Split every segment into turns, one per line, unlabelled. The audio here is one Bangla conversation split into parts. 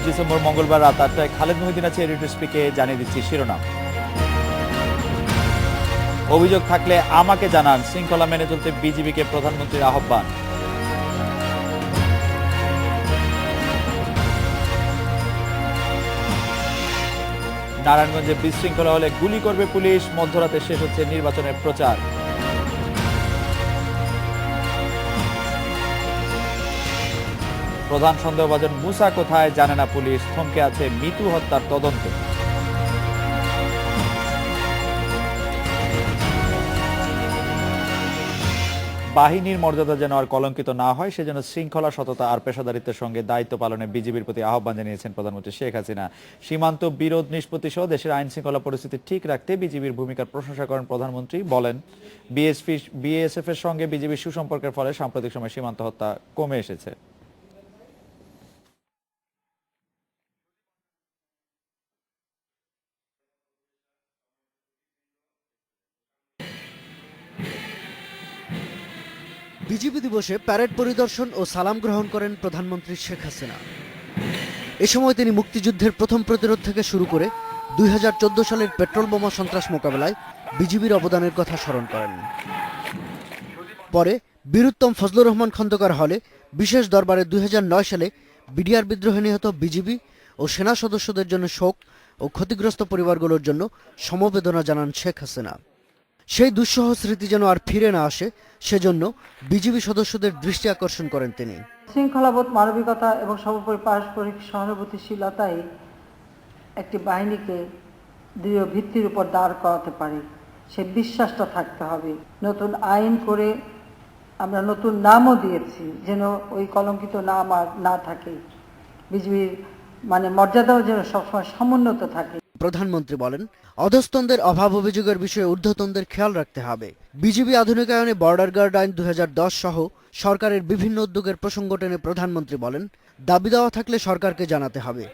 ডিসেম্বর মঙ্গলবার রাত ৮টায় খালেদ মহিউদ্দিন আছে এডিটর স্পিকে জানিয়ে দিচ্ছি শিরোনাম। অভিযোগ থাকলে আমাকে জানান, শৃঙ্খলা মেনে চলতে বিজিবিকে প্রধানমন্ত্রীর আহ্বান। নারায়ণগঞ্জে বিশৃঙ্খলা হলে গুলি করবে পুলিশ, মধ্যরাতে শেষ হচ্ছে নির্বাচনের প্রচার। প্রধান সন্দেহভাজন মুসা কোথায় জানে না পুলিশ, থমকে আছে মিতু হত্যার তদন্ত। বাহিনীর মর্যাদা যেন আর কলঙ্কিত না হয়, সেজন্য শৃঙ্খলা, সততা আর পেশাদারিত্বের সঙ্গে দায়িত্ব পালনে বিজিবির প্রতি আহ্বান জানিয়েছেন প্রধানমন্ত্রী শেখ হাসিনা। সীমান্ত বিরোধ নিষ্পত্তি সহ দেশের আইন শৃঙ্খলা পরিস্থিতি ঠিক রাখতে বিজিবির ভূমিকার প্রশংসা করেন প্রধানমন্ত্রী। বলেন, বিএসএফ এর সঙ্গে বিজিবির সুসম্পর্কের ফলে সাম্প্রতিক সময়ে সীমান্ত হত্যা কমে এসেছে।
বিজিবি দিবসে প্যারেড পরিদর্শন ও সালাম গ্রহণ করেন প্রধানমন্ত্রী শেখ হাসিনা। এ সময় তিনি মুক্তিযুদ্ধের প্রথম প্রতিরোধ থেকে শুরু করে ২০১৪ সালের পেট্রোল বোমা সন্ত্রাস মোকাবেলায় বিজিবির অবদানের কথা স্মরণ করেন। পরে বীরুত্তম ফজলুর রহমান খন্দকার হলে বিশেষ দরবারে ২০০৯ সালে বিডিআর বিদ্রোহে নিহত বিজিবি ও সেনা সদস্যদের জন্য শোক ও ক্ষতিগ্রস্ত পরিবারগুলোর জন্য সমবেদনা জানান শেখ হাসিনা। সেই দুঃসহ স্মৃতি যেন আর ফিরে না আসে, সেজন্য বিজিবি সদস্যদের দৃষ্টি আকর্ষণ করেন তিনি।
শৃঙ্খলাবোধ, মানবিকতা এবং সর্বোপরি পারস্পরিক সহানুভূতিশীলতাই একটি বাহিনীকে দৃঢ় ভিত্তির উপর দাঁড় করাতে পারে। সে বিশ্বাসটা থাকতে হবে। নতুন আইন করে আমরা নতুন নামও দিয়েছি, যেন ওই কলঙ্কিত নাম আর না থাকে। বিজিবির মর্যাদাও যেন সবসময় সমুন্নত থাকে।
প্রধানমন্ত্রী বলেন, অধস্তনদের অভাব অভিযোগের বিষয়ে ঊর্ধ্বতনদের খেয়াল রাখতে হবে। বিজিবি আধুনিকায়নে বর্ডার গার্ড আইন ২০১০ সহ সরকারের বিভিন্ন উদ্যোগের প্রসঙ্গ টেনে প্রধানমন্ত্রী বলেন, দাবি দেওয়া থাকলে সরকারকে জানাতে হবে।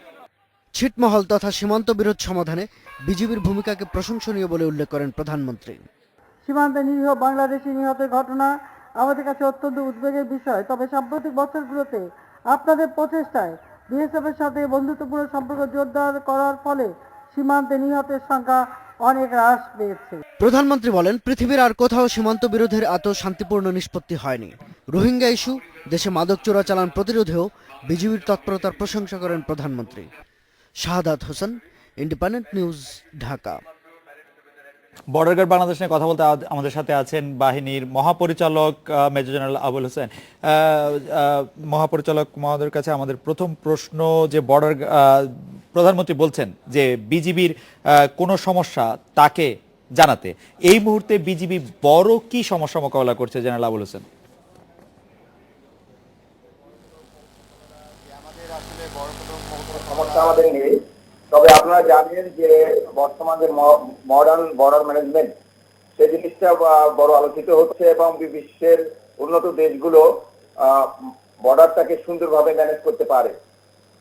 ছিটমহল তথা সীমান্ত বিরোধ সমাধানে বিজিবির ভূমিকাকে প্রশংসনীয় বলে উল্লেখ করেন প্রধানমন্ত্রী।
সীমান্তে নিরীহ বাংলাদেশি নিহতের ঘটনা আমাদের কাছে অত্যন্ত উদ্বেগের বিষয়। তবে সাম্প্রতিক বছরগুলোতে আপনাদের প্রচেষ্টায় বিএসএফ এর সাথে বন্ধুত্বপূর্ণ সম্পর্ক জোরদার করার ফলে সীমান্তে নিহতের সংখ্যা অনেক হ্রাস পেয়েছে।
প্রধানমন্ত্রী বলেন, পৃথিবীর আর কোথাও সীমান্ত বিরোধের এত শান্তিপূর্ণ নিষ্পত্তি হয়নি। রোহিঙ্গা ইস্যু, দেশে মাদক চোরাচালান প্রতিরোধেও বিজিবির তৎপরতার প্রশংসা করেন প্রধানমন্ত্রী। Shahadat Hossain, independent news, Dhaka.
Border guard Bangladesh নিয়ে কথা বলতে আমাদের সাথে আছেন বাহিনীর মহাপরিচালক মেজর জেনারেল আবুল হোসেন। মহাপরিচালক মহোদয়ের কাছে আমাদের প্রথম প্রশ্ন, যে প্রধানমন্ত্রী বলছেন যে বিজিবির কোনো সমস্যা তাকে জানাতে, এই মুহূর্তে বিজিবি বড় কি সমস্যা মোকাবেলা করছে জেনারেল আবুল হোসেন?
সমস্যা আমাদের নেই, তবে আপনারা জানেন যে বর্তমান যে মডার্ন বর্ডার ম্যানেজমেন্ট, সেই জিনিসটা বড় আলোচিত হচ্ছে এবং বিশ্বের উন্নত দেশগুলো বর্ডারটাকে সুন্দরভাবে ম্যানেজ করতে পারে।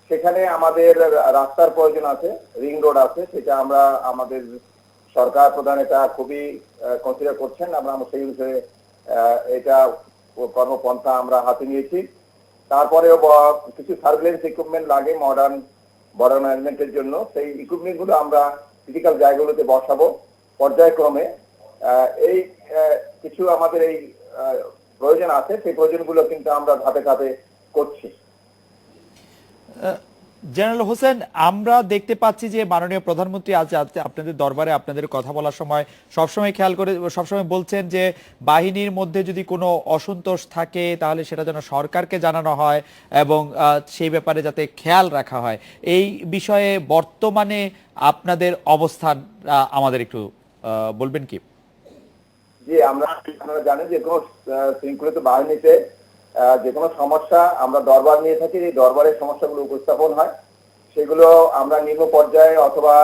সেখানে আমাদের রাস্তার প্রয়োজন আছে, রিং রোড আছে, সেটা আমরা আমাদের সরকার প্রধান এটা খুবই কনসিডার করছেন। আমরা সেই বিষয়ে এটা কর্মপন্থা আমরা হাতে নিয়েছি। তারপরেও কিছু সার্ভিলেন্স ইকুইপমেন্ট লাগে মডার্ন বর্ডার ম্যানেজমেন্টের জন্য, সেই ইকুইপমেন্ট গুলো আমরা ক্রিটিক্যাল জায়গাগুলোতে বসাবো পর্যায়ক্রমে। এই কিছু আমাদের এই প্রয়োজন আছে, সেই প্রয়োজনগুলো কিন্তু আমরা ধাপে ধাপে করছি।
জেনারেল হোসেন, আমরা দেখতে পাচ্ছি যে মাননীয় প্রধানমন্ত্রী আজ আপনাদের দরবারে আপনাদের কথা বলার সময় সবসময় বলছেন যে বাহিনীর মধ্যে যদি কোনো অসন্তোষ থাকে তাহলে সেটা যেন সরকারকে জানানো হয় এবং সেই ব্যাপারে যাতে খেয়াল রাখা হয়। এই বিষয়ে বর্তমানে আপনাদের অবস্থান আমাদের একটু বলবেন কি?
জি, আপনারা জানেন যে কোনো শৃঙ্খলিত বাহিনীতে যে কোনো সমস্যা আমরা দরবার নিয়ে থাকি, এই দরবারের সমস্যাগুলো উপস্থাপন হয়, সেগুলো আমরা নিম্ন পর্যায়ে অথবা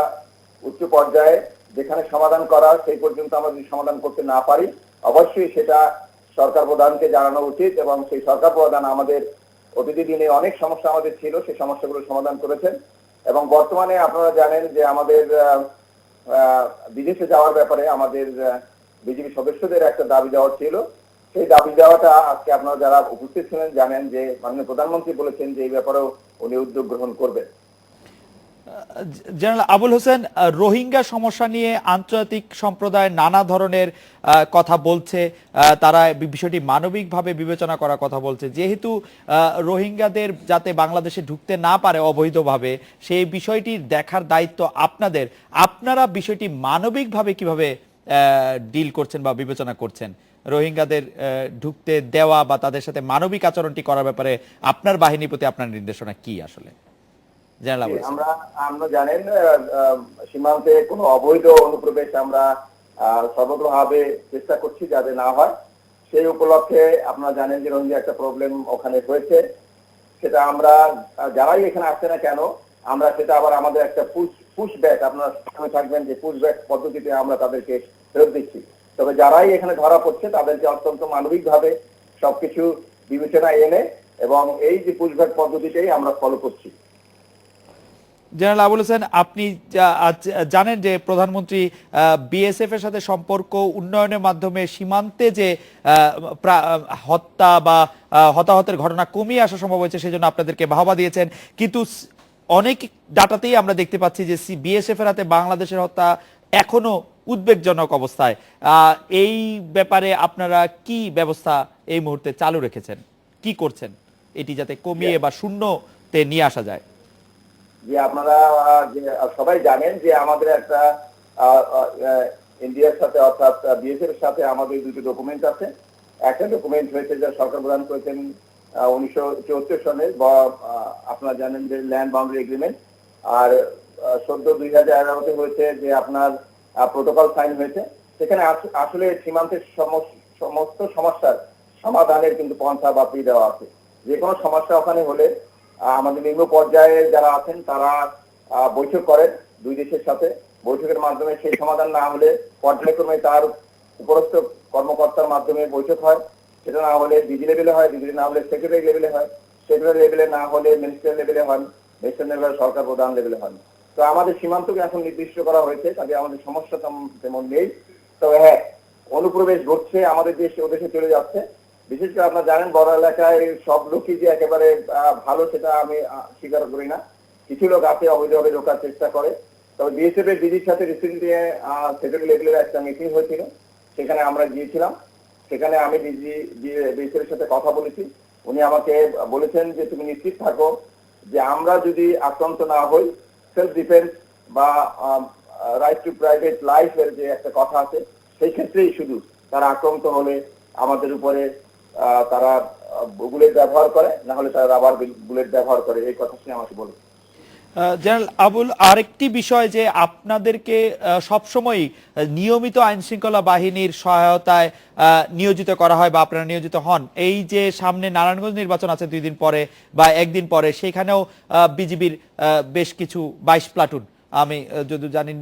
উচ্চ পর্যায়ে যেখানে সমাধান করা সেই পর্যন্ত আমরা যদি সমাধান করতে না পারি, অবশ্যই সেটা সরকার প্রধানকে জানানো উচিত। এবং সেই সরকার প্রধান আমাদের অতীত দিনে অনেক সমস্যা আমাদের ছিল, সেই সমস্যাগুলো সমাধান করেছেন। এবং বর্তমানে আপনারা জানেন যে আমাদের বিদেশে যাওয়ার ব্যাপারে আমাদের বিজেপি সদস্যদের একটা দাবি দেওয়া ছিল, সেই দাবি দেওয়াটা আজকে আপনারা যারা উপস্থিত ছিলেন জানেন যে মাননীয় প্রধানমন্ত্রী বলেছেন যে এই ব্যাপারেও উনি উদ্যোগ গ্রহণ করবেন।
জেনারেল আবুল হোসেন, রোহিঙ্গা সমস্যা নিয়ে আন্তর্জাতিক সম্প্রদায় নানা ধরনের কথা বলছে, তারা বিষয়টি মানবিকভাবে বিবেচনা করার কথা বলছে। যেহেতু রোহিঙ্গাদের যাতে বাংলাদেশে ঢুকতে না পারে অবৈধভাবে, সেই বিষয়টি দেখার দায়িত্ব আপনাদের। আপনারা বিষয়টি মানবিকভাবে কিভাবে ডিল করছেন বা বিবেচনা করছেন? রোহিঙ্গাদের ঢুকতে দেওয়া বা তাদের সাথে মানবিক আচরণটি করার ব্যাপারে আপনার বাহিনীর প্রতি আপনার নির্দেশনা কি আসলে?
আমরা জানেন সীমান্তে কোনো অবৈধ অনুপ্রবেশ আমরা সর্বতভাবে চেষ্টা করছি যাতে না হয়। সেই উপলক্ষে আপনারা জানেন যে রোহিঙ্গা একটা প্রবলেম ওখানে হয়েছে, সেটা আমরা যারাই এখানে আসছে না কেন আমরা সেটা আবার আমাদের একটা পুশ ব্যাক, আপনারা থাকবেন যে পুশ ব্যাক পদ্ধতিতে আমরা তাদেরকে ফেরত দিচ্ছি। তবে যারাই এখানে ধরা পড়ছে তাদেরকে অত্যন্ত মানবিকভাবে সবকিছু বিবেচনায় এনে এবং এই যে পুশ ব্যাক পদ্ধতিটাই আমরা ফলো করছি।
জেনারেল আবুল হোসেন, আপনি জানেন যে প্রধানমন্ত্রী বিএসএফ এর সাথে সম্পর্ক উন্নয়নের মাধ্যমে সীমান্তে যে হত্যা বা হতাহতের ঘটনা কমিয়ে আসা সম্ভব হয়েছে, সেজন্য আপনাদেরকে বাহবা দিয়েছেন। কিন্তু অনেক ডাটাতেই আমরা দেখতে পাচ্ছি যে বিএসএফ এর হাতে বাংলাদেশের হত্যা এখনো উদ্বেগজনক অবস্থায়। এই ব্যাপারে আপনারা কি ব্যবস্থা এই মুহূর্তে চালু রেখেছেন, কি করছেন এটি যাতে কমিয়ে বা শূন্যতে নিয়ে আসা যায়?
যে আপনারা সবাই জানেন যে আমাদের একটা ইন্ডিয়ার সাথে অর্থাৎ বিএসএফ এর সাথে আমাদের দুটো ডকুমেন্ট আছে। একটা ডকুমেন্ট হয়েছে যা সরকার প্রদান করেছেন 1974 সনে, বা আপনারা জানেন যে ল্যান্ড বাউন্ডারি এগ্রিমেন্ট, আর 14/2011 হয়েছে যে আপনার প্রোটোকল সাইন হয়েছে। সেখানে আসলে সীমান্তের সমস্ত সমস্যার সমাধানের কিন্তু পন্থা বাতিল দেওয়া আছে। যে কোনো সমস্যা ওখানে হলে আমাদের নিম্ন পর্যায়ে যারা আছেন তারা বৈঠক করেন দুই দেশের সাথে। বৈঠকের মাধ্যমে সেই সমাধান না হলে পর্যায়ক্রমে তার উপরস্থ কর্মকর্তার মাধ্যমে বৈঠক হয়। সেটা না হলে ডিজি লেভেলে হয়, ডিজি না হলে সেক্রেটারি লেভেলে হয়, সেক্রেটারি লেভেলে না হলে মিনিস্টার লেভেলে হন, মিনিস্টার লেভেলে সরকার প্রধান লেভেলে হন। তো আমাদের সীমান্তকে এখন নির্দিষ্ট করা হয়েছে, কাজে আমাদের সমস্যা তেমন নেই। তবে হ্যাঁ, অনুপ্রবেশ ঘটছে, আমাদের দেশে ওদেশে চলে যাচ্ছে। বিশেষ করে আপনারা জানেন বড় এলাকায় সব লোকই যে একেবারে ভালো সেটা আমি স্বীকার করি না। কিছু লোক আছে অবৈধভাবে ঢোকার চেষ্টা করে। তবে বিএসএফ এর ডিজির সাথে রিসেন্টলি সেক্রেটারি লেভেলের একটা মিটিং হয়েছিল, সেখানে আমরা গিয়েছিলাম। সেখানে আমি বিএসএফ এর সাথে কথা বলেছি। উনি আমাকে বলেছেন যে তুমি নিশ্চিত থাকো যে আমরা যদি আক্রান্ত না হই, সেলফ ডিফেন্স বা রাইট টু প্রাইভেট লাইফ এর যে একটা কথা আছে, সেই ক্ষেত্রেই শুধু তারা আক্রান্ত হলে আমাদের উপরে তারা বুলেট ব্যবহার করে, না হলে তারা রাবার বুলেট ব্যবহার করে, এই কথা শুনে আমাকে বলে।
জেনারেল আবুল, আরেকটি বিষয় যে আপনাদেরকে সবসময় নিয়মিত আইন শৃঙ্খলা বাহিনীর সহায়তায় নিয়োজিত করা হয় বা আপনারা নিয়োজিত হন। এই যে সামনে নারায়ণগঞ্জ নির্বাচন আছে 2 দিন পরে বা 1 দিন পরে, সেখানেও বিজিবির বেশ কিছু 22 প্লাটুন আমি যদি জানি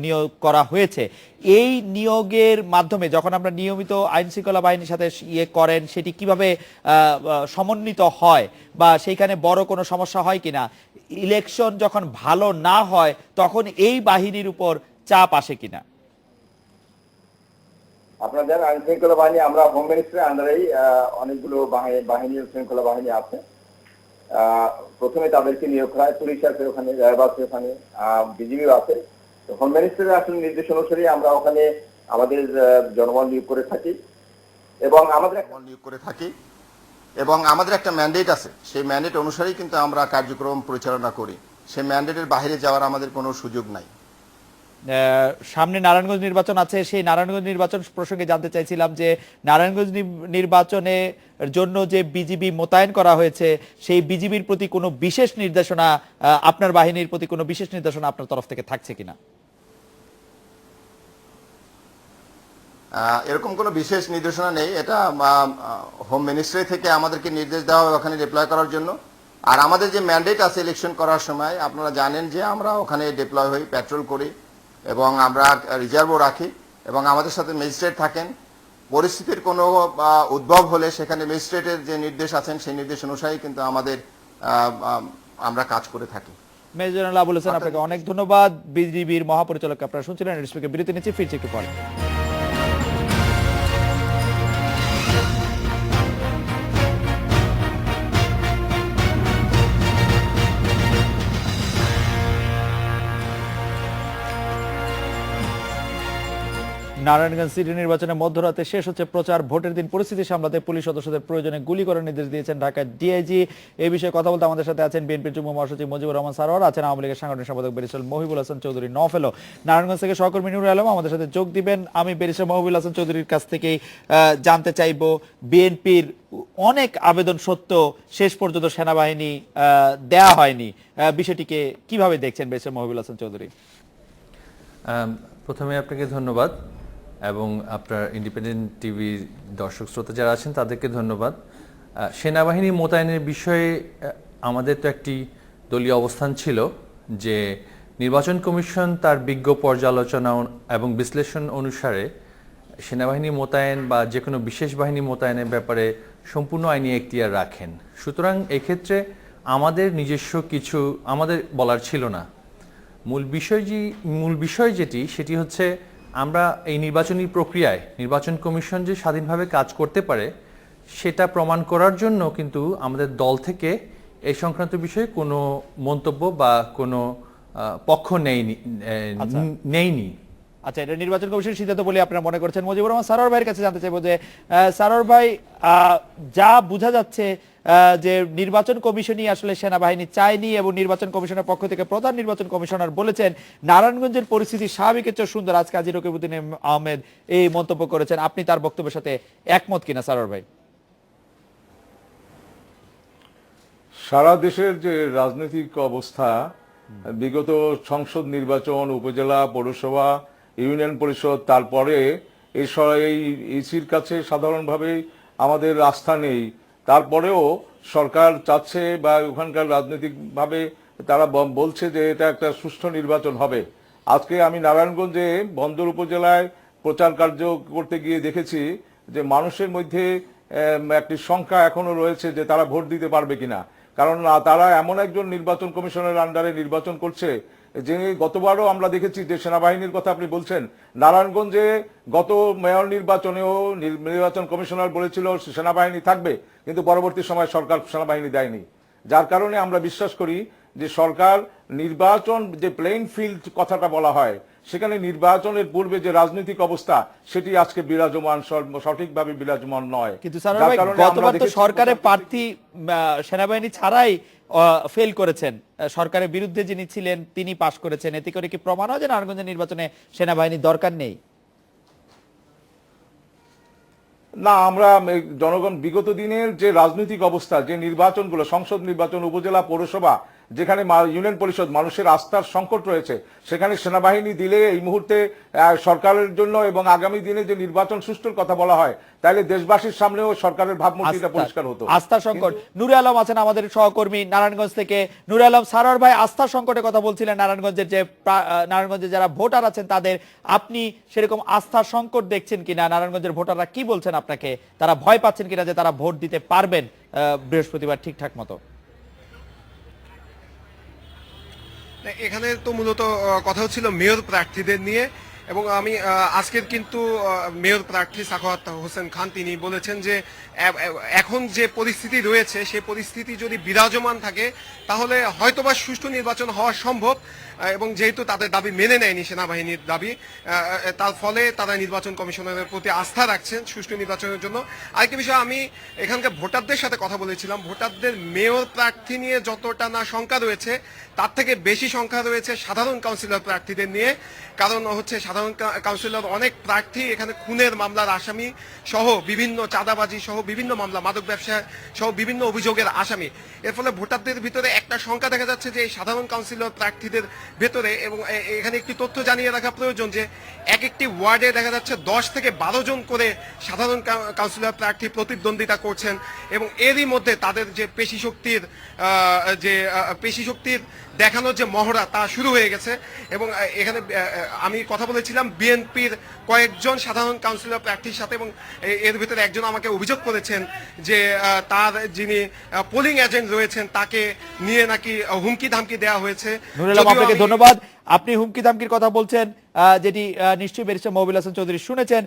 নিয়োগ করা হয়েছে। এই নিয়োগের মাধ্যমে যখন আমরা নিয়মিত আইন শৃঙ্খলা বাহিনীর সাথে করেন, সেটি কিভাবে সমন্বিত হয় বা সেইখানে বড় কোনো সমস্যা হয় কিনা? ইলেকশন যখন ভালো না হয় তখন এই বাহিনীর উপর চাপ আসে কিনা?
আপনারা জানেন আইন শৃঙ্খলা বাহিনী, আমরা হোম মিনিস্ট্রির আন্ডারেই অনেকগুলো বাহিনীর শৃঙ্খলা বাহিনী আছে। প্রথমে তাদেরকে নিয়োগ করা হয়, পুলিশ আছে ওখানে, র্যাব আছে ওখানে, বিজিবিও আছে। হোম মিনিস্ট্রির আসলে নির্দেশ অনুসারে আমরা ওখানে আমাদের জনবল নিয়োগ করে থাকি এবং আমাদের একটা ম্যান্ডেট আছে। সেই ম্যান্ডেট অনুসারেই কিন্তু আমরা কার্যক্রম পরিচালনা করি। সেই ম্যান্ডেটের বাইরে যাওয়ার আমাদের কোনো সুযোগ নাই।
সামনে নারায়ণগঞ্জ নির্বাচন আছে, সেই নারায়ণগঞ্জ নির্বাচন প্রসঙ্গে জানতে চাইছিলাম যে নারায়ণগঞ্জ নির্বাচনের জন্য যে বিজিবি মোতায়েন করা হয়েছে, সেই বিজিবির প্রতি কোনো বিশেষ নির্দেশনা, আপনার বাহিনীর প্রতি কোনো বিশেষ নির্দেশনা আপনার তরফ থেকে থাকছে কিনা?
এরকম কোনো বিশেষ নির্দেশনা নেই। এটা হোম মিনিস্ট্রি থেকে আমাদেরকে নির্দেশ দেওয়া হয় ওখানে ডিপ্লয় করার জন্য। আর আমাদের যে ম্যান্ডেট আছে ইলেকশন করার সময়, আপনারা জানেন যে আমরা ওখানে ডিপ্লয় হই, পেট্রোল করি এবং আমরা রিজার্ভও রাখি এবং আমাদের সাথে ম্যাজিস্ট্রেট থাকেন। পরিস্থিতির কোনো উদ্ভব হলে সেখানে ম্যাজিস্ট্রেটের যে নির্দেশ আছেন সেই নির্দেশ অনুসারে কিন্তু আমরা কাজ করে থাকি।
মেজর জেনারেল আবুল হোসেন, আপনাকে অনেক ধন্যবাদ। বিজিবির মহাপরিচালক আপনারা শুনছিলেন, বিরতি নিচ্ছি, ফিরছি একটু পরে। নারায়ণগঞ্জ সিটি নির্বাচনে মধ্যরাতে শেষ হচ্ছে প্রচার। ভোটের দিন পরিস্থিতি সামলাতে পুলিশ সদস্যদের প্রয়োজনে গুলি করার নির্দেশ দিয়েছেন ঢাকার ডিআইজি। এই বিষয়ে কথা বলতে আমাদের সাথে আছেন বিএনপির যুগ্ম মহাসচিব মুজিবুর রহমান সারোয়ার, আছেন আওয়ামী লীগের সাংগঠনিক সম্পাদক ব্যারিস্টার মহিবুল হাসান চৌধুরী নফেলো। নারায়ণগঞ্জ থেকে সহকর্মী নুরুল আলম আমাদের সাথে যোগ দিবেন। আমি ব্যারিস্টার মহিবুল হাসান চৌধুরীর কাছ থেকেই জানতে চাইব, বিএনপির অনেক আবেদন সত্ত্বেও শেষ পর্যন্ত সেনাবাহিনী দেয়া হয়নি, বিষয়টিকে কিভাবে দেখছেন ব্যারিস্টার মহিবুল হাসান চৌধুরী?
প্রথমে আপনাকে ধন্যবাদ এবং আপনার ইন্ডিপেন্ডেন্ট টিভি দর্শক শ্রোতা যারা আছেন তাদেরকে ধন্যবাদ। সেনাবাহিনী মোতায়েনের বিষয়ে আমাদের তো একটি দলীয় অবস্থান ছিল যে নির্বাচন কমিশন তার বিজ্ঞ পর্যালোচনা এবং বিশ্লেষণ অনুসারে সেনাবাহিনী মোতায়েন বা যে কোনো বিশেষ বাহিনী মোতায়েনের ব্যাপারে সম্পূর্ণ আইনি এখতিয়ার রাখেন। সুতরাং এক্ষেত্রে আমাদের নিজস্ব কিছু আমাদের বলার ছিল না। মূল বিষয় যেটি সেটি হচ্ছে আমরা এই নির্বাচনী প্রক্রিয়ায় নির্বাচন কমিশন যে স্বাধীনভাবে কাজ করতে পারে সেটা প্রমাণ করার জন্য কিন্তু আমাদের দল থেকে এই সংক্রান্ত বিষয়ে কোনো মন্তব্য বা কোনো পক্ষ নেইনি।
আচ্ছা, এটা নির্বাচন কমিশনের সিদ্ধান্ত বলে আপনারা মনে করছেন। মুজিবুর রহমান সারোয়ার ভাইয়ের কাছে জানতে চাইবো যে সারোয়ার ভাই, যা বোঝা যাচ্ছে যে নির্বাচন কমিশনই আসলে সেনাবাহিনী চায়নি এবং নির্বাচন কমিশনের পক্ষ থেকে প্রধান নির্বাচন কমিশনার বলেছেন নারায়ণগঞ্জের পরিস্থিতি স্বাভাবিকের চেয়ে সুন্দর। আজকে কাজী রকিবউদ্দিন আহমেদ এই মন্তব্য করেছেন, আপনি তার বক্তব্যের সাথে একমত কিনা সারোয়ার ভাই?
সারা দেশের যে রাজনৈতিক অবস্থা, বিগত সংসদ নির্বাচন, উপজেলা, পৌরসভা, ইউনিয়ন পরিষদ, তারপরে এই ইসির কাছে সাধারণভাবে আমাদের আস্থা নেই। তারপরেও সরকার চাচ্ছে বা ওখানকার রাজনৈতিকভাবে তারা বলছে যে এটা একটা সুষ্ঠু নির্বাচন হবে। আজকে আমি নারায়ণগঞ্জে বন্দর উপজেলায় প্রচার কার্য করতে গিয়ে দেখেছি যে মানুষের মধ্যে একটি শঙ্কা এখনো রয়েছে যে তারা ভোট দিতে পারবে কিনা, কারণ তারা এমন একজন নির্বাচন কমিশনের আন্ডারে নির্বাচন করছে যে গতবারও আমরা দেখেছি যে সেনাবাহিনীর কথা আপনি বলছেন, নারায়ণগঞ্জে গত মেয়র নির্বাচনেও নির্বাচন কমিশনার বলেছিল সেনাবাহিনী থাকবে, কিন্তু পরবর্তী সময় সরকার সেনাবাহিনী দেয়নি। যার কারণে আমরা বিশ্বাস করি যে সরকার নির্বাচন যে প্লেইং ফিল্ড কথাটা বলা হয়, সেখানে নির্বাচনের পূর্বে যে রাজনৈতিক অবস্থা সেটি আজকে বিরাজমান, সঠিকভাবে বিরাজমান নয়।
কিন্তু গতবার তো সরকারের প্রার্থী সেনাবাহিনী ছাড়াই ফেল করেছেন, সরকারের বিরুদ্ধে যিনি ছিলেন তিনি পাশ করেছেন। এতে করে কি প্রমাণ হয় যে নারায়ণগঞ্জের নির্বাচনে সেনাবাহিনীর দরকার নেই?
না, আমরা জনগণ বিগত দিনের যে রাজনৈতিক অবস্থা, যে নির্বাচনগুলো, সংসদ নির্বাচন, উপজেলা, পৌরসভা, যেখানে ইউনিয়ন পরিষদ মানুষের আস্থার সংকট রয়েছে, সেখানে সেনাবাহিনী দিলে এই মুহূর্তে সরকারের জন্য এবং আগামী দিনে যে নির্বাচন সুষ্ঠুর কথা বলা হয়, তাহলে দেশবাসীর সামনেও সরকারের ভাবমূর্তিটা পরিষ্কার হতো।
আস্থার সংকট। নুরে আলম আছেন আমাদের সহকর্মী নারায়ণগঞ্জ থেকে। নুরে আলম, সারোয়ার ভাই আস্থার সংকটের কথা বলছিলেন নারায়ণগঞ্জের যারা ভোটার আছেন তাদের, আপনি সেরকম আস্থার সংকট দেখছেন কিনা? নারায়ণগঞ্জের ভোটাররা কি বলছেন আপনাকে? তারা ভয় পাচ্ছেন কিনা যে তারা ভোট দিতে পারবেন বৃহস্পতিবার ঠিকঠাক মতো?
এখানে তো মূলত কথা হচ্ছিল মেয়র প্রার্থীদের নিয়ে, এবং আমি আজকের কিন্তু মেয়র প্রার্থী সাখাওয়াত হোসেন খান তিনি বলেছেন যে এখন যে পরিস্থিতি রয়েছে সেই পরিস্থিতি যদি বিরাজমান থাকে তাহলে হয়তোবা সুষ্ঠু নির্বাচন হওয়া সম্ভব, এবং যেহেতু তাদের দাবি মেনে নেয়নি সেনাবাহিনীর দাবি, তার ফলে তারা নির্বাচন কমিশনের প্রতি আস্থা রাখছেন সুষ্ঠু নির্বাচনের জন্য। আরেকটি বিষয়, আমি এখানকার ভোটারদের সাথে কথা বলেছিলাম, ভোটারদের মেয়র প্রার্থী নিয়ে যতটা না শঙ্কা রয়েছে তার থেকে বেশি সংখ্যা রয়েছে সাধারণ কাউন্সিলর প্রার্থীদের নিয়ে। কারণ হচ্ছে সাধারণ কাউন্সিলর অনেক প্রার্থী এখানে খুনের মামলার আসামি সহ বিভিন্ন চাঁদাবাজি সহ বিভিন্ন মামলা, মাদক ব্যবসা সহ বিভিন্ন অভিযোগের আসামি। এর ফলে ভোটারদের ভিতরে একটা শঙ্কা দেখা যাচ্ছে যে এই সাধারণ কাউন্সিলর প্রার্থীদের ভেতরে, এবং এখানে একটি তথ্য জানিয়ে রাখা প্রয়োজন যে এক একটি ওয়ার্ডে দেখা যাচ্ছে 10 থেকে 12 জন করে সাধারণ কাউন্সিলর প্রার্থী প্রতিদ্বন্দ্বিতা করছেন, এবং এরই মধ্যে তাদের যে পেশি শক্তির দেখানোর যে মহড়া তা শুরু হয়ে গেছে। এবং এখানে আমি কথা বলেছিলাম বিএনপির কয়েকজন সাধারণ কাউন্সিলর প্রার্থীর সাথে, এবং এর ভিতরে একজন আমাকে অভিযোগ করেছেন যে তার যিনি পোলিং এজেন্ট রয়েছেন তাকে নিয়ে নাকি হুমকি ধামকি দেওয়া হয়েছে।
আপনাকে ধন্যবাদ। আপনি হুমকি ধামকির কথা বলছেন, যেটি নিশ্চয়ই ব্যারিস্টার মহবুল হাসান চৌধুরী শুনেছেন।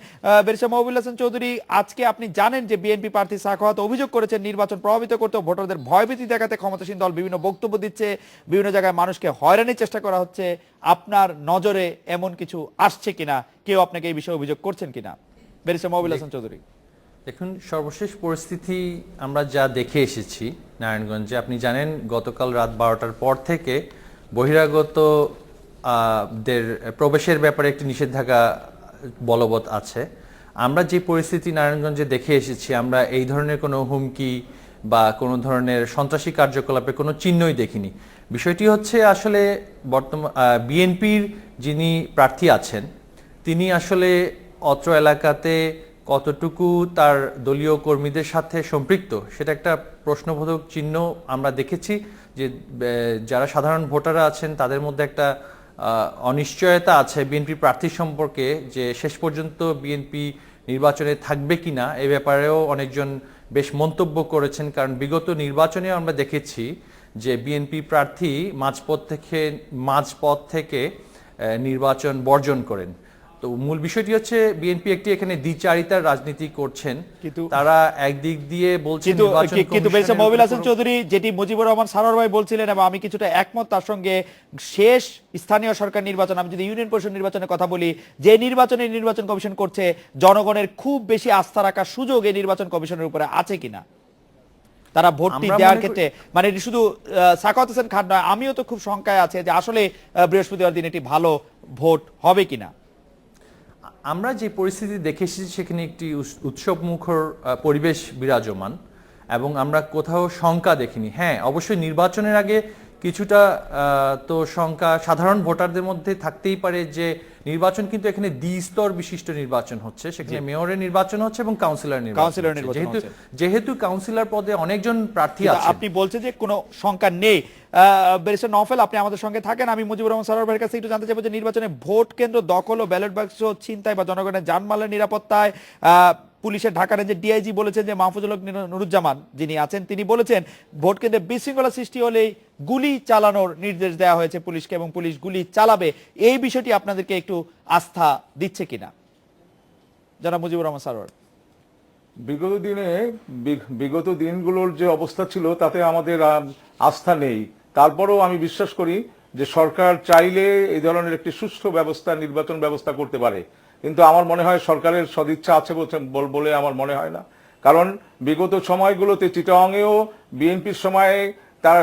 ব্যারিস্টার মহবুল হাসান চৌধুরী, আজকে আপনি জানেন যে বিএনপি প্রার্থী সাখাওয়াত অভিযোগ করেছেন নির্বাচন প্রভাবিত করতে ভোটারদের ভয়ভীতি দেখাতে ক্ষমতাসীন দল বিভিন্ন বক্তব্য দিচ্ছে, বিভিন্ন জায়গায় মানুষকে হয়রানির চেষ্টা করা হচ্ছে। আপনার নজরে এমন কিছু আসছে কিনা, কেউ আপনাকে এই বিষয়ে অভিযোগ করছেন কিনা, ব্যারিস্টার মহবুল হাসান চৌধুরী?
দেখুন, সর্বশেষ পরিস্থিতি আমরা যা দেখে এসেছি নারায়ণগঞ্জে, আপনি জানেন গতকাল রাত 12টার পর থেকে বহিরাগত দের প্রবেশের ব্যাপারে একটি নিষেধাজ্ঞা বলবৎ আছে। আমরা যে পরিস্থিতি নারায়ণগঞ্জে দেখে এসেছি, আমরা এই ধরনের কোনো হুমকি বা কোনো ধরনের সন্ত্রাসী কার্যকলাপে কোনো চিহ্নই দেখিনি। বিষয়টি হচ্ছে আসলে বর্তমান বিএনপির যিনি প্রার্থী আছেন তিনি আসলে অত্র এলাকাতে কতটুকু তার দলীয় কর্মীদের সাথে সম্পৃক্ত সেটা একটা প্রশ্নবোধক চিহ্ন আমরা দেখেছি। যে যারা সাধারণ ভোটাররা আছেন তাদের মধ্যে একটা অনিশ্চয়তা আছে বিএনপি প্রার্থী সম্পর্কে, যে শেষ পর্যন্ত বিএনপি নির্বাচনে থাকবে কিনা এ ব্যাপারেও অনেকজন বেশ মন্তব্য করেছেন। কারণ বিগত নির্বাচনে আমরা দেখেছি যে বিএনপি প্রার্থী মাঝপথ থেকে নির্বাচন বর্জন করেন। তো মূল বিষয়টি হচ্ছে বিএনপি একটি এখানে দ্বিচারিতার রাজনীতি করছেন, কিন্তু তারা একদিক দিয়ে বলছেন
কিন্তু ব্যারিস্টার মহবুল হাসান চৌধুরী, যেটি মুজিবুর রহমান সারোয়ার ভাই বলছিলেন এবং আমি কিছুটা একমত তার সঙ্গে, শেষ স্থানীয় সরকার নির্বাচন, আমি যদি ইউনিয়ন পরিষদ নির্বাচনের কথা বলি, যে নির্বাচন কমিশন করছে, জনগণের খুব বেশি আস্থা রাখার সুযোগ এই নির্বাচন কমিশনের উপরে আছে কিনা? তারা ভোটটি দেওয়ার ক্ষেত্রে, মানে শুধু সাখাওয়াত হোসেন খান নয়, আমিও তো খুব শঙ্কায় আছে যে আসলে বৃহস্পতিবার দিন এটি ভালো ভোট হবে কিনা।
আমরা যে পরিস্থিতি দেখে এসেছি সেখানে একটি উৎসব মুখর পরিবেশ বিরাজমান এবং আমরা কোথাও শঙ্কা দেখিনি। হ্যাঁ, অবশ্যই নির্বাচনের আগে কিছুটা তো শঙ্কা সাধারণ ভোটারদের মধ্যে থাকতেই পারে, যে নির্বাচন কিন্তু এখানে দ্বিস্তর বিশিষ্ট নির্বাচন হচ্ছে, সেখানে মেয়রের নির্বাচন হচ্ছে এবং কাউন্সিলর নির্বাচন। যেহেতু কাউন্সিলর পদে অনেকজন প্রার্থী আছে,
আপনি বলছেন যে কোনো শঙ্কা নেই। ব্যারিস্টার নওফেল, আপনি আমাদের সঙ্গে থাকেন, আমি মুজিবুর রহমান সারোয়ার ভাইয়ের কাছে একটু জানতে চাইবো যে নির্বাচনে ভোট কেন্দ্র দখল ও ব্যালট বাক্স ছিনতাই বা জনগণের জানমালের নিরাপত্তায় পুলিশের ঢাকা রেঞ্জের ডিআইজি বলেছেন যে মাহফুজুল হক নুরুজ্জামান যিনি আছেন তিনি বলেছেন ভোট কেন্দ্রে বিশৃঙ্খলা সৃষ্টি হলেই গুলি চালানোর নির্দেশ দেওয়া হয়েছে পুলিশকে এবং পুলিশ গুলি চালাবে। এই বিষয়টি আপনাদেরকে একটু আস্থা দিচ্ছে কিনা জনাব মুজিবুর রহমান সারোয়ার?
বিগত দিনগুলোর যে অবস্থা ছিল তাতে আমাদের আস্থা নেই। তারপরেও আমি বিশ্বাস করি যে সরকার চাইলে এই ধরনের একটি সুষ্ঠু নির্বাচন ব্যবস্থা করতে পারে, কিন্তু আমার মনে হয় সরকারের সদিচ্ছা আছে বলে আমার মনে হয় না। কারণ বিগত সময়গুলোতে চিটাগাংয়েও বিএনপির সময়ে তারা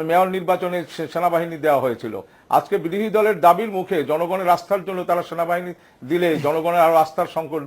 মেয়র নির্বাচনে সেনাবাহিনী দেওয়া হয়েছিল। আজকে বিরোধী দলের দাবির মুখে জনগণের আস্থার জন্য তারা সেনাবাহিনী দিলে জনগণের আরো আস্থার সংকট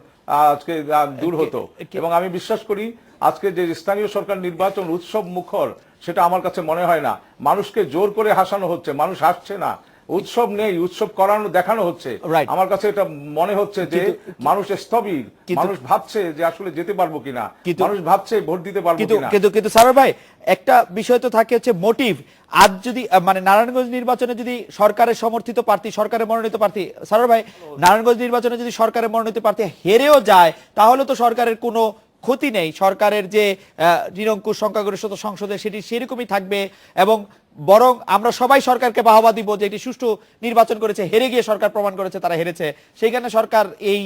আজকে দূর হতো। এবং আমি বিশ্বাস করি আজকে যে স্থানীয় সরকার নির্বাচন উৎসব মুখর, সেটা আমার কাছে মনে হয় না। মানুষকে জোর করে হাসানো হচ্ছে, মানুষ হাসছে না, উৎসব নেই, উৎসব করানো দেখানো হচ্ছে। আমার কাছে এটা মনে হচ্ছে যে মানুষ স্থবির, মানুষ ভাবছে যে আসলে যেতে পারবো কিনা, মানুষ ভাবছে ভোট দিতে পারবো কিনা।
কিন্তু সারোয়ার ভাই, একটা বিষয় তো থাকে হচ্ছে মোটিভ। আজ যদি মানে নারায়ণগঞ্জ নির্বাচনে যদি সরকারের সমর্থিত প্রার্থী, সরকারের মনোনীত প্রার্থী, সারোয়ার ভাই, নারায়ণগঞ্জ নির্বাচনে যদি সরকারের মনোনীত প্রার্থী হেরেও যায় তাহলে তো সরকারের কোনো ক্ষতি নেই। সরকারের যে নিরঙ্কুশ সংখ্যাগরিষ্ঠতা সংসদে সেটি সেরকমই থাকবে এবং বরং আমরা সবাই সরকারকে বাহবা দিব যে এটি সুষ্ঠু নির্বাচন করেছে, হেরে গিয়ে সরকার প্রমাণ করেছে তারা হেরেছে। সেইখানে সরকার এই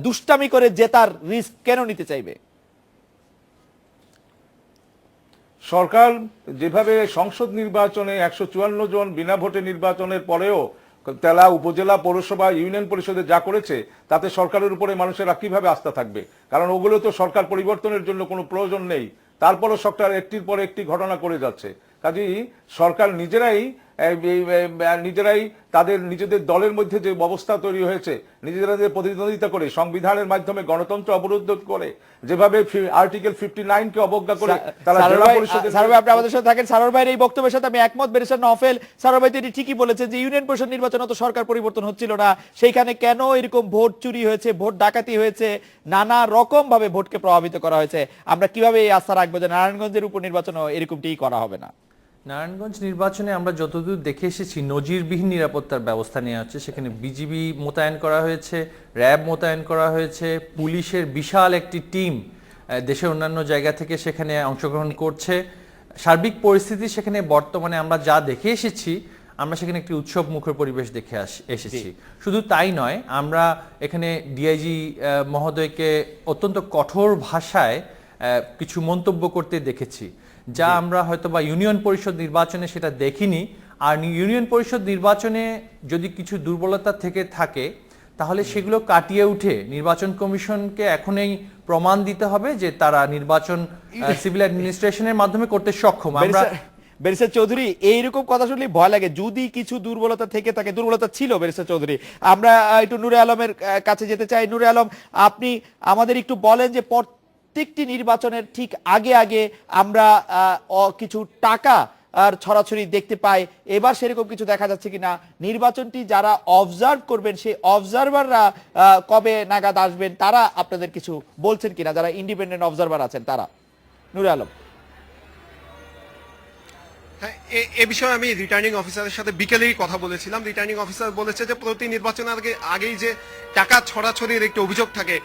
দুষ্টামি করে জেতার রিস্ক কেন নিতে চাইবে?
সরকার যেভাবে সংসদ নির্বাচনে 154 জন বিনা ভোটে নির্বাচনের পরেও তেলা উপজেলা পৌরসভা ইউনিয়ন পরিষদে যা করেছে তাতে সরকারের উপরে মানুষের কিভাবে আস্থা থাকবে? কারণ ওগুলো তো সরকার পরিবর্তনের জন্য কোনো প্রয়োজন নেই, তারপরও সরকার একটির পর একটি ঘটনা করে যাচ্ছে। কাজেই সরকার নিজেরাই তাদের নিজেদের দলের মধ্যে যে অবস্থা তৈরি হয়েছে, নিজেদের প্রতিদ্বন্দ্বিতা করে সংবিধানের মাধ্যমে গণতন্ত্র অবরুদ্ধ করে, যেভাবে আর্টিকেল 59 কে অবজ্ঞা করে তারা জেলা পরিষদে।
আপনি আমাদের সাথে থাকেন। সারোয়ার ভাইয়ের এই বক্তব্যের সাথে আমি একমত। ব্যারিস্টার নওফেল, সারোয়ার ভাই তিনি ঠিকই বলেছেন যে ইউনিয়ন পরিষদ নির্বাচনে তো সরকার পরিবর্তন হচ্ছিল না, সেইখানে কেন এরকম ভোট চুরি হয়েছে, ভোট ডাকাতি হয়েছে, নানা রকম ভাবে ভোটকে প্রভাবিত করা হয়েছে। আমরা কিভাবে এই আস্থা রাখবো যে নারায়ণগঞ্জের উপনির্বাচনও এরকমটি করা হবে না?
নারায়ণগঞ্জ নির্বাচনে আমরা যতদূর দেখে এসেছি নজিরবিহীন নিরাপত্তার ব্যবস্থা নেওয়া হচ্ছে। সেখানে বিজিবি মোতায়েন করা হয়েছে, র্যাব মোতায়েন করা হয়েছে, পুলিশের বিশাল একটি টিম দেশের অন্যান্য জায়গা থেকে সেখানে অংশগ্রহণ করছে। সার্বিক পরিস্থিতি সেখানে বর্তমানে আমরা যা দেখে এসেছি, আমরা সেখানে একটি উৎসব মুখর পরিবেশ দেখে এসেছি। শুধু তাই নয়, আমরা এখানে ডিআইজি মহোদয়কে অত্যন্ত কঠোর ভাষায় কিছু মন্তব্য করতে দেখেছি, যা আমরা হয়তো বা ইউনিয়ন পরিষদ নির্বাচনে সেটা দেখিনি। আর ইউনিয়ন পরিষদ নির্বাচনে যদি কিছু দুর্বলতা থেকে থাকে তাহলে সেগুলো কাটিয়ে উঠে নির্বাচন কমিশনকে এখনই প্রমাণ দিতে হবে যে তারা নির্বাচন সিভিল অ্যাডমিনিস্ট্রেশনের মাধ্যমে করতে সক্ষম। আমরা
ব্যারিস্টার চৌধুরী, এইরকম কথা শুনলে ভয় লাগে, যদি কিছু দুর্বলতা থেকে থাকে, দুর্বলতা ছিল ব্যারিস্টার চৌধুরী। আমরা একটু নূরে আলমের কাছে যেতে চাই। নূরে আলম, আপনি আমাদের একটু বলেন যে প্রত্যেকটি নির্বাচনের ঠিক আগে আগে আমরা কিছু টাকা আর ছড়াছড়ি দেখতে পাই, এবার সেরকম কিছু দেখা যাচ্ছে কিনা? নির্বাচনটি যারা অবজার্ভ করবেন সেই অবজারভাররা কবে নাগাদ আসবেন, তারা আপনাদের কিছু বলছেন কিনা, যারা ইন্ডিপেন্ডেন্ট অবজারভার আছেন তারা? নূরে আলম।
হ্যাঁ, এ বিষয়ে আমি রিটার্নিং অফিসারের সাথে বিকেলেই কথা বলেছিলাম। রিটার্নিং অফিসার বলেছে যে প্রতি নির্বাচনের আগেই যে টাকা ছড়াছড়ির একটি অভিযোগ থাকে,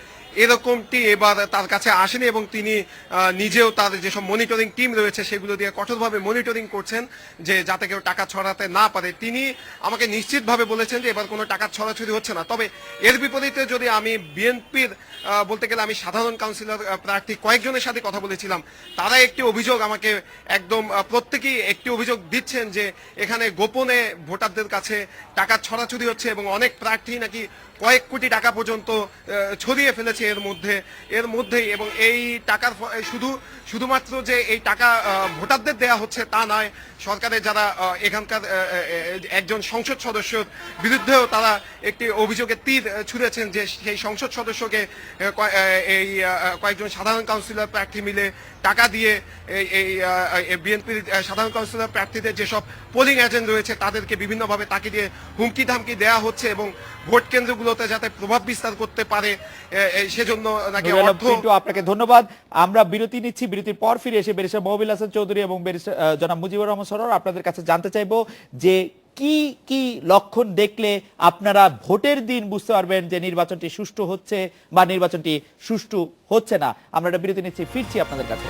এরকমটি এবার তার কাছে আসেনি এবং তিনি নিজেও তার যেসব মনিটরিং টিম রয়েছে সেগুলো দিয়ে কঠোরভাবে মনিটরিং করছেন যে যাতে কেউ টাকা ছড়াতে না পারে। তিনি আমাকে নিশ্চিতভাবে বলেছেন যে এবার কোনো টাকা ছড়াছড়ি হচ্ছে না। তবে এর বিপরীতে যদি আমি বিএনপির বলতে গেলে আমি সাধারণ কাউন্সিলর প্রার্থী কয়েকজনের সাথে কথা বলেছিলাম, তারা একটি অভিযোগ আমাকে একদম প্রত্যেকেই একটি অভিযোগ দিচ্ছেন যে এখানে গোপনে ভোটারদের কাছে টাকা ছড়াছড়ি হচ্ছে এবং অনেক প্রার্থী নাকি কয়েক কোটি টাকা পর্যন্ত ছড়িয়ে ফেলেছে এর মধ্যেই। এবং এই টাকার শুধুমাত্র যে এই টাকা ভোটারদের দেয়া হচ্ছে তা নয়, সরকারের যারা এখানকার একজন সংসদ সদস্যর বিরুদ্ধেও তারা একটি অভিযোগের তীর ছুঁড়েছেন যে সেই সংসদ সদস্যকে এই কয়েকজন সাধারণ কাউন্সিলর প্রার্থী মিলে টাকা দিয়ে এই বিএনপির সাধারণ কাউন্সিলর প্রার্থীদের যেসব পোলিং এজেন্ট রয়েছে তাদেরকে বিভিন্নভাবে তাকে দিয়ে হুমকি ধামকি দেওয়া হচ্ছে এবং ভোট কেন্দ্রগুলোতে যাতে প্রভাব বিস্তার করতে পারে সেজন্য নাকি অর্থ।
আপনাকে ধন্যবাদ। আমরা বিরতি নিচ্ছি, বিরতির পর ফিরে এসে ব্যারিস্টার মহবিল হাসান চৌধুরী এবং ব্যারিস্টার জনাব মুজিবুর রহমান সরোয়ার আপনাদের কাছে জানতে চাইবো যে কি কি লক্ষণ দেখলে আপনারা ভোটের দিন বুঝতে পারবেন যে নির্বাচনটি সুষ্ঠু হচ্ছে বা নির্বাচনটি সুষ্ঠু হচ্ছে না। আমরা একটা বিরতি নিচ্ছি, ফিরছি আপনাদের কাছে।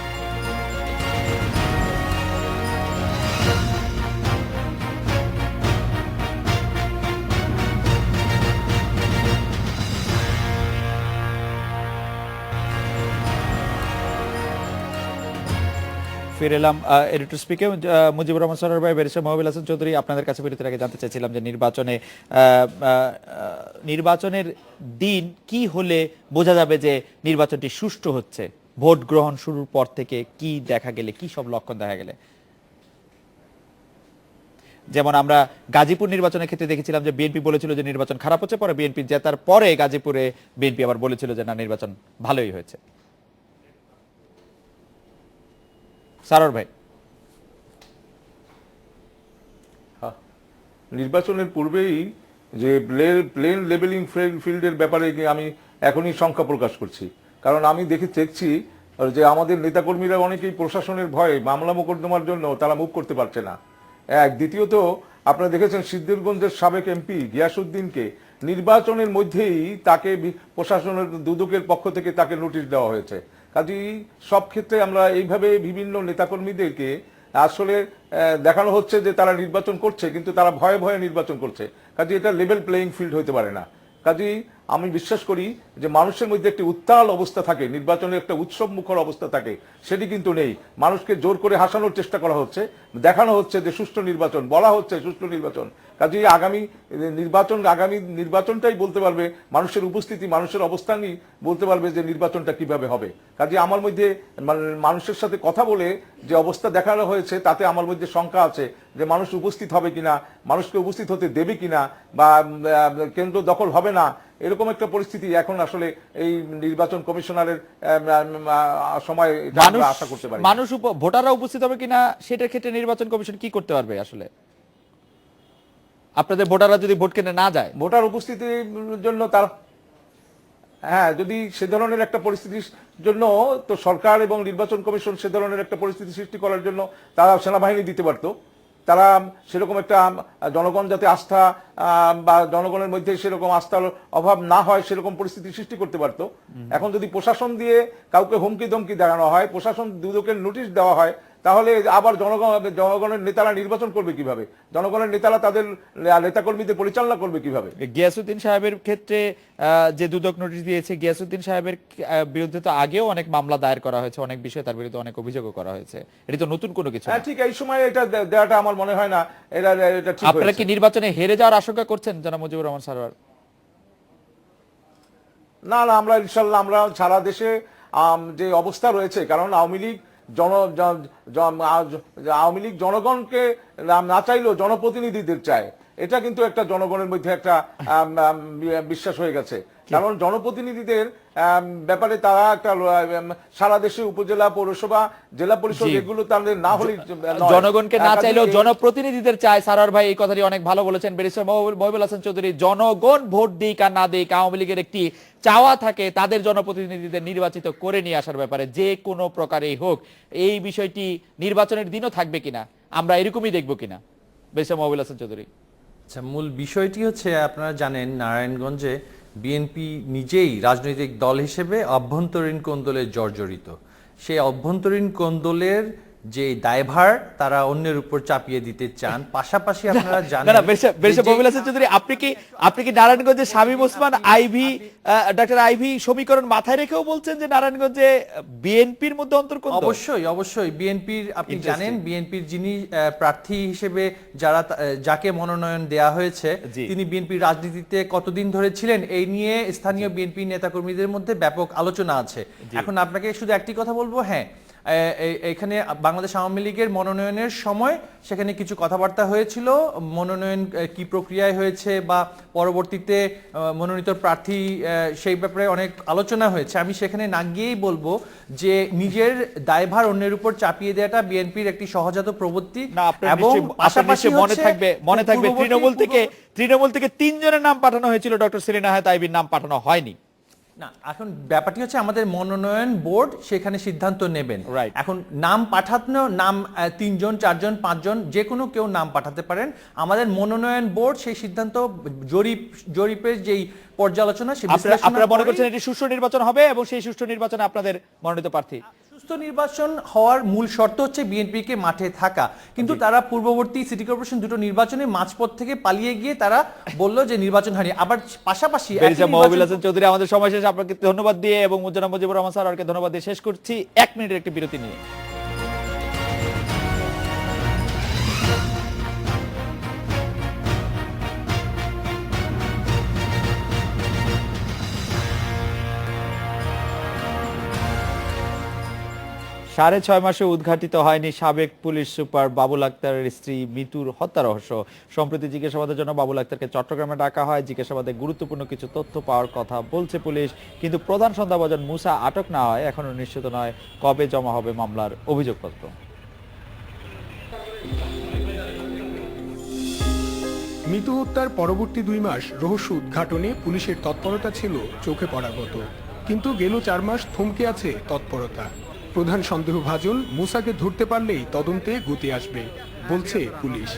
ফিরে এলাম এডিটর স্পিকে। মুজিবুর রহমান সরোয়ার ভাই, ব্যারিস্টার মহবিল হাসান চৌধুরী, আপনাদের কাছে বিরতির আগে জানতে চাইছিলাম যে নির্বাচনের দিন কি হলে বোঝা যাবে যে নির্বাচনটি সুষ্ঠু হচ্ছে? ভোট গ্রহণ শুরুর পর থেকে কি দেখা গেলে, কি সব লক্ষণ দেখা গেলে? যেমন আমরা গাজীপুর নির্বাচনের ক্ষেত্রে দেখেছিলাম যে বিএনপি বলেছিল যে নির্বাচন খারাপ হচ্ছে, পরে বিএনপি জেতার পরে গাজীপুরে বিএনপি আবার বলেছিল যে না, নির্বাচন ভালোই হয়েছে। সারোয়ার ভাই।
নির্বাচনের পূর্বেই যে প্লেন লেভেলিং ফিল্ডের ব্যাপারে আমি এখনই শঙ্কা প্রকাশ করছি, কারণ আমি দেখছি যে আমাদের নেতাকর্মীরা অনেকেই প্রশাসনের ভয়ে মামলা মোকদ্দমার জন্য তারা মুভ করতে পারছে না। দ্বিতীয়ত আপনারা দেখেছেন সিদ্দিরগঞ্জের সাবেক এমপি গিয়াসউদ্দিনকে নির্বাচনের মধ্যেই তাকে প্রশাসনের দুদকের পক্ষ থেকে তাকে নোটিশ দেওয়া হয়েছে। কাজেই সব ক্ষেত্রে আমরা এইভাবে বিভিন্ন নেতাকর্মীদেরকে আসলে দেখানো হচ্ছে যে তারা নির্বাচন করছে, কিন্তু তারা ভয়ে ভয়ে নির্বাচন করছে। কাজে এটা লেভেল প্লেয়িং ফিল্ড হতে পারে না। কাজেই আমি বিশ্বাস করি যে মানুষের মধ্যে একটি উত্তাল অবস্থা থাকে, নির্বাচনের একটা উৎসব মুখর অবস্থা থাকে, সেটি কিন্তু নেই। মানুষকে জোর করে হাসানোর চেষ্টা করা হচ্ছে, দেখানো হচ্ছে যে সুষ্ঠু নির্বাচন, বলা হচ্ছে সুষ্ঠু নির্বাচন। কাজেই আগামী নির্বাচনটাই বলতে পারবে, মানুষের উপস্থিতি, মানুষের অবস্থানই বলতে পারবে যে নির্বাচনটা কিভাবে হবে। কাজে আমার মধ্যে মানুষের সাথে কথা বলে যে অবস্থা দেখানো হয়েছে তাতে আমার মধ্যে শঙ্কা আছে যে মানুষ উপস্থিত হবে কিনা, মানুষকে উপস্থিত হতে দেবে কিনা, বা কেন্দ্র দখল হবে না, এরকম একটা পরিস্থিতি এখন আসলে এই নির্বাচন কমিশনারের সময় আশা করতে পারি।
মানুষ ভোটাররা উপস্থিত হবে কিনা সেটার ক্ষেত্রে নির্বাচন কমিশন কি করতে পারবে? আসলে আপনাদের ভোটাররা যদি ভোট কেন্দ্রে না যায়,
ভোটার উপস্থিতির জন্য তার যদি সে ধরনের একটা পরিস্থিতির জন্য তো সরকার এবং নির্বাচন কমিশন সে ধরনের একটা পরিস্থিতি সৃষ্টি করার জন্য তারা সেনাবাহিনী দিতে পারতো। তারা সেরকম একটা জনগণ যাতে আস্থা বা জনগণের মধ্যে সেরকম আস্থার অভাব না হয় সেরকম পরিস্থিতি সৃষ্টি করতে পারতো। এখন যদি প্রশাসন দিয়ে কাউকে হুমকি ধমকি দেখানো হয়, প্রশাসন দুদকের নোটিশ দেওয়া হয়, তাহলে আবার জনগণের নেতারা নির্বাচন করবে কিভাবে? জনগণের নেতারা তাদের নেতাকর্মীদের পরিচালনা করবে কিভাবে?
গিয়াসউদ্দিন সাহেবের ক্ষেত্রে যে দুদক নোটিশ দিয়েছে, গিয়াসউদ্দিন সাহেবের বিরুদ্ধে তো আগেও অনেক মামলা দায়ের করা হয়েছে, অনেক বিষয়ে তার বিরুদ্ধে অনেক অভিযোগও করা হয়েছে। এটা তো নতুন কোনো কিছু না।
ঠিক এই সময় এটা দেওয়াটা আমার মনে হয় না এটা ঠিক।
আপনারা কি নির্বাচনে হেরে যাওয়ার আশঙ্কা করছেন জনাব মুজিবুর রহমান সারোয়ার?
না, আমরা ইনশাল্লাহ আমরা সারা দেশে যে অবস্থা রয়েছে, কারণ আওয়ামী লীগ জনগণকে না চাইলেও জনপ্রতিনিধিদের চায়, এটা কিন্তু একটা জনগণের মধ্যে একটা বিশ্বাস হয়ে গেছে। কারণ জনপ্রতিনিধিদের ব্যাপারে তারা একটা সারা দেশে উপজেলা, পৌরসভা, জেলা পরিষদ এগুলো তাদের না হলে
জনগণকে না চাইলেও জনপ্রতিনিধিদের চায়। সারোয়ার ভাই এই কথাটি অনেক ভালো বলেছেন। ব্যারিস্টার মহিবুল হাসান চৌধুরী, জনগণ ভোট দিক আর না দিক, আওয়ামী লীগের একটি চাওয়া থাকে তাদের জনপ্রতিনিধিদের নির্বাচিত করে নিয়ে আসার ব্যাপারে, যে কোনো প্রকারেই হোক। এই বিষয়টি নির্বাচনের দিনও থাকবে কিনা, আমরা এরকমই দেখবো কিনা? ব্যারিস্টার মহিবুল হাসান চৌধুরী।
আচ্ছা, মূল বিষয়টি হচ্ছে আপনারা জানেন নারায়ণগঞ্জে বিএনপি নিজেই রাজনৈতিক দল হিসেবে অভ্যন্তরীণ কোন্দলে জর্জরিত। সেই অভ্যন্তরীণ কোন্দলের যে দায়ভার তারা অন্যের উপর চাপিয়ে দিতে চান। পাশাপাশি আপনারা জানেন
আপনি কি নারায়ণগঞ্জে শামীম ওসমান, আইভি, ডক্টর আইভি সমীকরণ মাথায় রেখেও বলছেন যে নারায়ণগঞ্জে বিএনপির মধ্যে অন্তর্কোণ?
অবশ্যই বিএনপির, আপনি জানেন বিএনপির যিনি প্রার্থী হিসেবে যাকে মনোনয়ন দেয়া হয়েছে তিনি বিএনপির রাজনীতিতে কতদিন ধরে ছিলেন এই নিয়ে স্থানীয় বিএনপি নেতাকর্মীদের মধ্যে ব্যাপক আলোচনা আছে। এখন আপনাকে শুধু একটি কথা বলবো, হ্যাঁ এখানে বাংলাদেশ আওয়ামী লীগের মনোনয়নের সময় সেখানে কিছু কথাবার্তা হয়েছিল, মনোনয়ন কি প্রক্রিয়ায় হয়েছে বা পরবর্তীতে মনোনীত প্রার্থী সেই ব্যাপারে অনেক আলোচনা হয়েছে। আমি সেখানে না গিয়েই বলবো যে নিজের দায়ভার অন্যের উপর চাপিয়ে দেওয়াটা বিএনপির একটি সহজাত প্রবৃত্তি। এবং পাশাপাশি
মনে থাকবে তৃণমূল থেকে 3 জনের নাম পাঠানো হয়েছিল, ডক্টর সেলিনা হায়াৎ আইভীর নাম পাঠানো হয়নি।
না, এখন ব্যাপারটি হচ্ছে আমাদের মনোনয়ন বোর্ড সেখানে সিদ্ধান্ত নেবেন। এখন নাম পাঠানো, নাম 3 জন 4 জন 5 জন যে কোনো কেউ নাম পাঠাতে পারেন। আমাদের মনোনয়ন বোর্ড সেই সিদ্ধান্ত জরিপের যেই পর্যালোচনা,
আপনারা মনে করছেন এটি সুষ্ঠু নির্বাচন হবে এবং সেই সুষ্ঠু নির্বাচনে আপনাদের মনোনীত প্রার্থী?
সুষ্ঠু নির্বাচন হওয়ার মূল শর্ত হচ্ছে বিএনপিকে মাঠে থাকা, কিন্তু তারা পূর্ববর্তী সিটি কর্পোরেশন দুটো নির্বাচনে মাঝপথ থেকে পালিয়ে গিয়ে তারা বলল যে নির্বাচন হয়নি। আবার পাশাপাশি
মহিবুল হাসান চৌধুরী, আমাদের সময় শেষ। আপনাকে ধন্যবাদ দিয়ে এবং জনাব মুজিবুর রহমান স্যারকে ধন্যবাদ দিয়ে শেষ করছি 1 মিনিটের একটি বিরতি নিয়ে। সাড়ে 6 মাসে উদ্ঘাটিত হয়নি সাবেক পুলিশ সুপার বাবুল আক্তারের স্ত্রী মিতুর হত্যা রহস্য। সম্প্রতি জিজ্ঞাসাবাদের জন্য বাবুল আক্তারকে চট্টগ্রামে ডাকা হয়। জিজ্ঞাসাবাদে গুরুত্বপূর্ণ কিছু তথ্য পাওয়ার কথা বলছে পুলিশ, কিন্তু প্রধান সন্দেহভাজন মুসা আটক না হয় এখনো নিশ্চিত নয় কবে জমা হবে মামলার অভিযোগপত্র।
মিতু হত্যার পরবর্তী 2 মাস রহস্য উদ্ঘাটনে পুলিশের তৎপরতা ছিল চোখে পড়ার মতো, কিন্তু গেল 4 মাস থমকে আছে তৎপরতা। প্রধান সন্দেহভাজন মুসাকে ধরতে পারলেই তদন্তে গতি আসবে বলছে পুলিশ।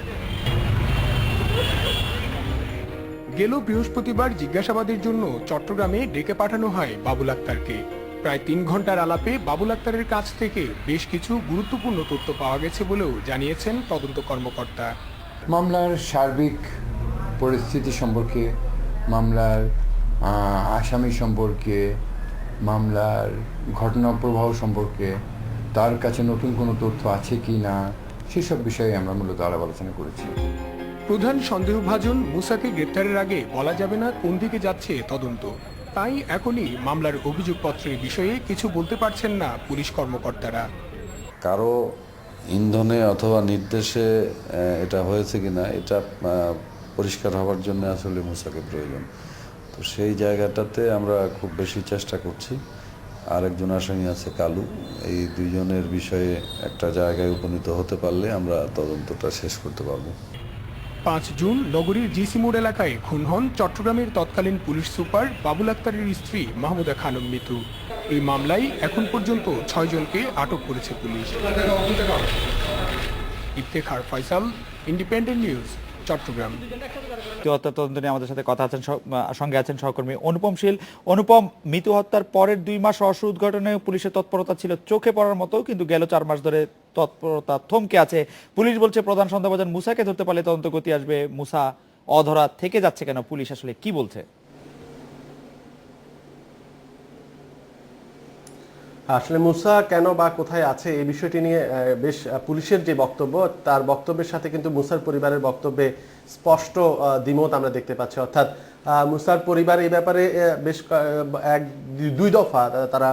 গেল বৃহস্পতিবার জিজ্ঞাসাবাদের জন্য চট্টগ্রামে ডেকে পাঠানো হয় বাবুল আক্তারকে। প্রায় 3 ঘন্টার আলাপে বাবুল আক্তারের কাছ থেকে বেশ কিছু গুরুত্বপূর্ণ তথ্য পাওয়া গেছে বলেও জানিয়েছেন তদন্ত কর্মকর্তা।
মামলার সার্বিক পরিস্থিতি সম্পর্কে, মামলার আসামি সম্পর্কে, মামলার ঘটনা প্রবাহ সম্পর্কে, তার কাছে নতুন কোনো তথ্য আছে কি না, সেসব বিষয়ে আমরা মূলত আলাপ আলোচনা করেছি।
প্রধান সন্দেহভাজন মুসাকে গ্রেপ্তারের আগে বলা যাবে না কোন দিকে যাচ্ছে তদন্ত, তাই এখনই মামলার অভিযোগপত্রের বিষয়ে কিছু বলতে পারছেন না পুলিশ কর্মকর্তারা।
কারো ইন্ধনে অথবা নির্দেশে এটা হয়েছে কিনা এটা পরিষ্কার হওয়ার জন্য আসলে মুসাকে প্রয়োজন। তো সেই জায়গাটাতে আমরা খুব বেশি চেষ্টা করছি। আরেকজন আসামি আছে কালু, এই 2 জনের বিষয়ে একটা জায়গায় উপনীত হতে পারলে আমরা তদন্তটা শেষ করতে পারবো।
5 জুন নগরীর জিসি মোড় এলাকায় খুন হন চট্টগ্রামের তৎকালীন পুলিশ সুপার বাবুল আক্তারের স্ত্রী মাহমুদা খানম মিতু। এই মামলায় এখন পর্যন্ত 6 জনকে আটক করেছে পুলিশ। ইফতেখার ফয়সাল, ইন্ডিপেন্ডেন্ট নিউজ, চট্টগ্রাম।
হত্যা তদন্ত নিয়ে আমাদের সাথে কথা আছেন সঙ্গে আছেন সহকর্মী অনুপম শীল। অনুপম, মিতু হত্যার পরের 2 মাস রহস্য উদ্ঘাটনে পুলিশের তৎপরতা ছিল চোখে পড়ার মতো, কিন্তু গেল 4 মাস ধরে তৎপরতা থমকে আছে। পুলিশ বলছে প্রধান সন্দেহভাজন মুসাকে ধরতে পারলে তদন্ত গতি আসবে। মুসা অধরা থেকে যাচ্ছে কেন, পুলিশ আসলে কি বলছে?
আসলে মুসা কেন বা কোথায় আছে এই বিষয়টি নিয়ে বেশ পুলিশের যে বক্তব্য, তার বক্তব্যের সাথে কিন্তু মুসার পরিবারের বক্তব্যে স্পষ্ট দ্বিমত আমরা দেখতে পাচ্ছি। অর্থাৎ মুসার পরিবার এই ব্যাপারে বেশ 2 দফা তারা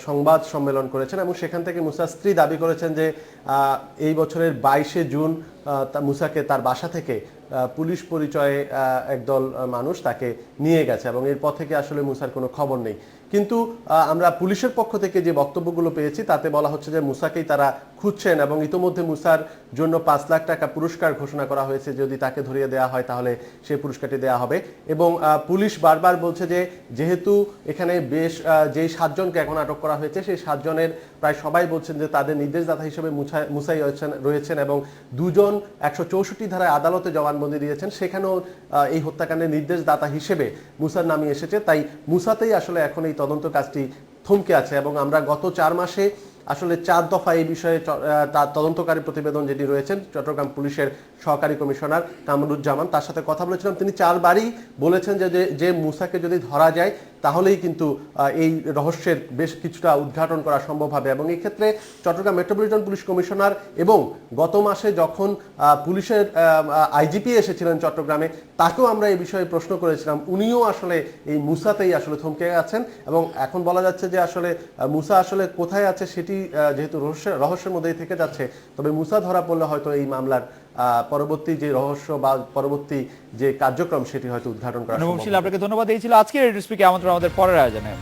সংবাদ সম্মেলন করেছেন এবং সেখান থেকে মুসার স্ত্রী দাবি করেছেন যে এই বছরের 22শে জুন মুসাকে তার বাসা থেকে পুলিশ পরিচয়ে একদল মানুষ তাকে নিয়ে গেছে এবং এরপর থেকে আসলে মুসার কোনো খবর নেই। কিন্তু আমরা পুলিশের পক্ষ থেকে যে বক্তব্যগুলো পেয়েছি তাতে বলা হচ্ছে যে মুসাকেই তারা খুঁজছেন এবং ইতোমধ্যে মুসার জন্য 5 লাখ টাকা পুরস্কার ঘোষণা করা হয়েছে। যদি তাকে ধরিয়ে দেওয়া হয় তাহলে সেই পুরস্কারটি দেওয়া হবে। এবং পুলিশ বারবার বলছে যে যেহেতু এখানে বেশ যেই 7 জনকে এখন আটক করা হয়েছে সেই 7 জনের প্রায় সবাই বলছেন যে তাদের নির্দেশদাতা হিসেবে মুসাই রয়েছেন এবং 2 জন 164 ধারায় আদালতে জবানবন্দি দিয়েছেন, সেখানেও এই হত্যাকাণ্ডের নির্দেশদাতা হিসেবে মুসার নামই এসেছে। তাই মুসাতেই আসলে এখন এই তদন্ত কাজটি থমকে আছে এবং আমরা গত 4 মাসে আসলে 4 দফা এই বিষয়ে তার তদন্তকারী প্রতিবেদন যেটি রয়েছেন চট্টগ্রাম পুলিশের সহকারী কমিশনার কামরুজ্জামান, তার সাথে কথা বলেছিলাম। তিনি 4 বারই বলেছেন যে মুসাকে যদি ধরা যায় তাহলেই কিন্তু এই রহস্যের বেশ কিছুটা উদ্ঘাটন করা সম্ভব হবে। এবং এই ক্ষেত্রে চট্টগ্রাম মেট্রোপলিটন পুলিশ কমিশনার এবং গত মাসে যখন পুলিশের আইজিপি এসেছিলেন চট্টগ্রামে, তাকেও আমরা এই বিষয়ে প্রশ্ন করেছিলাম। উনিও আসলে এই মুসাতেই আসলে থমকে আছেন এবং এখন বলা যাচ্ছে যে আসলে মুসা আসলে কোথায় আছে সেটি যেহেতু রহস্যের মধ্যেই থেকে যাচ্ছে, তবে মুসা ধরা পড়লে হয়তো এই মামলার পরবর্তী যে রহস্য বা পরবর্তী যে কার্যক্রম সেটি হয়তো উদ্ঘাটন করা সম্ভব।
আপনাকে ধন্যবাদ। এই ছিল আজকের রেডিও স্পিকে আমন্ত্রণ আমাদের পরের আয়োজনে।